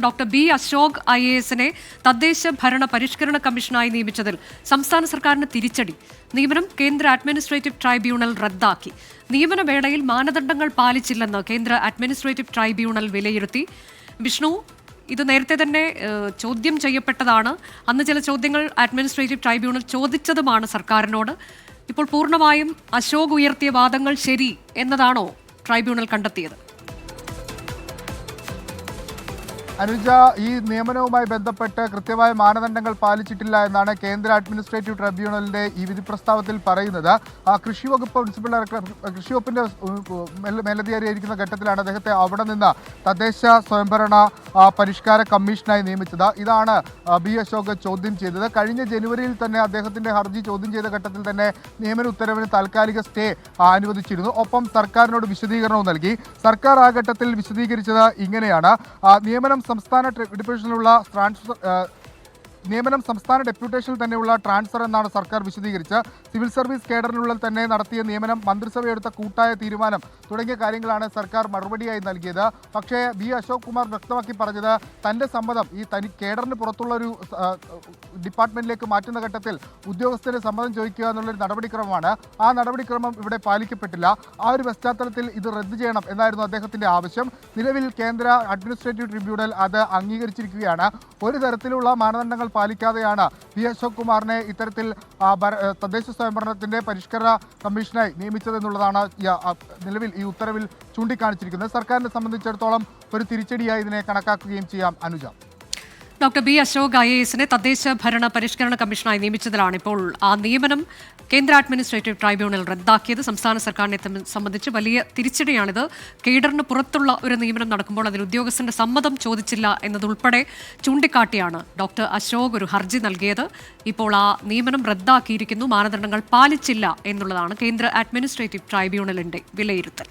Doctor B Ashok IAS തദ്ദേശ ഭരണ പരിഷ്കരണ കമ്മീഷനായി നിയമിച്ചതിൽ സംസ്ഥാന സർക്കാരിന് തിരിച്ചടി. നിയമനം കേന്ദ്ര അഡ്മിനിസ്ട്രേറ്റീവ് ട്രൈബ്യൂണൽ റദ്ദാക്കി. നിയമനവേളയിൽ മാനദണ്ഡങ്ങൾ പാലിച്ചില്ലെന്ന് കേന്ദ്ര അഡ്മിനിസ്ട്രേറ്റീവ് ട്രൈബ്യൂണൽ വിലയിരുത്തി. വിഷ്ണു, ഇത് നേരത്തെ തന്നെ ചോദ്യം ചെയ്യപ്പെട്ടതാണ്. അന്ന് ചില ചോദ്യങ്ങൾ അഡ്മിനിസ്ട്രേറ്റീവ് ട്രൈബ്യൂണൽ ചോദിച്ചതുമാണ് സർക്കാരിനോട്. ഇപ്പോൾ പൂർണ്ണമായും അശോക് ഉയർത്തിയ വാദങ്ങൾ ശരി എന്നതാണോ ട്രൈബ്യൂണൽ കണ്ടെത്തിയത്? അനുജ, ഈ നിയമനവുമായി ബന്ധപ്പെട്ട് കൃത്യമായ മാനദണ്ഡങ്ങൾ പാലിച്ചിട്ടില്ല എന്നാണ് കേന്ദ്ര അഡ്മിനിസ്ട്രേറ്റീവ് ട്രൈബ്യൂണലിന്റെ ഈ വിധി പ്രസ്താവത്തിൽ പറയുന്നത്. കൃഷി വകുപ്പ് പ്രിൻസിപ്പൽ ഡയറക്ടർ, കൃഷി വകുപ്പിന്റെ മേലധികാരിയായിരിക്കുന്ന ഘട്ടത്തിലാണ് അദ്ദേഹത്തെ അവിടെ നിന്ന് തദ്ദേശ സ്വയംഭരണ പരിഷ്കാര കമ്മീഷനായി നിയമിച്ചത്. ഇതാണ് ബി അശോക് ചോദ്യം ചെയ്തത്. കഴിഞ്ഞ ജനുവരിയിൽ തന്നെ അദ്ദേഹത്തിന്റെ ഹർജി ചോദ്യം ചെയ്ത ഘട്ടത്തിൽ തന്നെ നിയമന ഉത്തരവിന് താൽക്കാലിക സ്റ്റേ അനുവദിച്ചിരുന്നു. ഒപ്പം സർക്കാരിനോട് വിശദീകരണവും നൽകി. സർക്കാർ ആ ഘട്ടത്തിൽ വിശദീകരിച്ചത് ഇങ്ങനെയാണ്: നിയമനം സംസ്ഥാന ഡെപ്യൂട്ടേഷനിൽ തന്നെയുള്ള ട്രാൻസ്ഫർ എന്നാണ് സർക്കാർ വിശദീകരിച്ചത്. സിവിൽ സർവീസ് കേഡറിനുള്ളിൽ തന്നെ നടത്തിയ നിയമനം, മന്ത്രിസഭയെടുത്ത കൂട്ടായ തീരുമാനം തുടങ്ങിയ കാര്യങ്ങളാണ് സർക്കാർ മറുപടിയായി നൽകിയത്. പക്ഷേ ബി അശോക് കുമാർ വ്യക്തമാക്കി പറഞ്ഞത് തൻ്റെ സമ്മതം ഈ കേഡറിന് പുറത്തുള്ള ഒരു ഡിപ്പാർട്ട്മെന്റിലേക്ക് മാറ്റുന്ന ഘട്ടത്തിൽ ഉദ്യോഗസ്ഥരെ സമ്മതം ചോദിക്കുക എന്നുള്ളൊരു നടപടിക്രമമാണ്. ആ നടപടിക്രമം ഇവിടെ പാലിക്കപ്പെട്ടില്ല. ആ ഒരു പശ്ചാത്തലത്തിൽ ഇത് റദ്ദ് ചെയ്യണം എന്നായിരുന്നു അദ്ദേഹത്തിന്റെ ആവശ്യം. നിലവിൽ കേന്ദ്ര അഡ്മിനിസ്ട്രേറ്റീവ് ട്രിബ്യൂണൽ അത് അംഗീകരിച്ചിരിക്കുകയാണ്. ഒരു തരത്തിലുള്ള മാനദണ്ഡങ്ങൾ പാലിക്കാതെയാണ് ബി അശോക് കുമാറിനെ ഇത്തരത്തിൽ തദ്ദേശ സ്വയംഭരണത്തിന്റെ പരിഷ്കരണ കമ്മീഷനായി നിയമിച്ചതെന്നുള്ളതാണ് നിലവിൽ ഈ ഉത്തരവിൽ ചൂണ്ടിക്കാണിച്ചിരിക്കുന്നത്. സർക്കാരിനെ സംബന്ധിച്ചിടത്തോളം ഒരു തിരിച്ചടിയായി ഇതിനെ കണക്കാക്കുകയും ചെയ്യാം. Anuja, doctor B Ashok IAS തദ്ദേശ ഭരണ പരിഷ്കരണ കമ്മീഷനായി നിയമിച്ചതിലാണ് ഇപ്പോൾ ആ നിയമനം കേന്ദ്ര അഡ്മിനിസ്ട്രേറ്റീവ് ട്രൈബ്യൂണൽ റദ്ദാക്കിയത്. സംസ്ഥാന സർക്കാരിനെ സംബന്ധിച്ച് വലിയ തിരിച്ചടിയാണിത്. കേഡറിന് പുറത്തുള്ള ഒരു നിയമനം നടക്കുമ്പോൾ അതിൽ ഉദ്യോഗസ്ഥന്റെ സമ്മതം ചോദിച്ചില്ല എന്നതുൾപ്പെടെ ചൂണ്ടിക്കാട്ടിയാണ് ഡോക്ടർ അശോക് ഒരു ഹർജി നൽകിയത്. ഇപ്പോൾ ആ നിയമനം റദ്ദാക്കിയിരിക്കുന്നു. മാനദണ്ഡങ്ങൾ പാലിച്ചില്ല എന്നുള്ളതാണ് കേന്ദ്ര അഡ്മിനിസ്ട്രേറ്റീവ് ട്രൈബ്യൂണലിന്റെ വിലയിരുത്തൽ.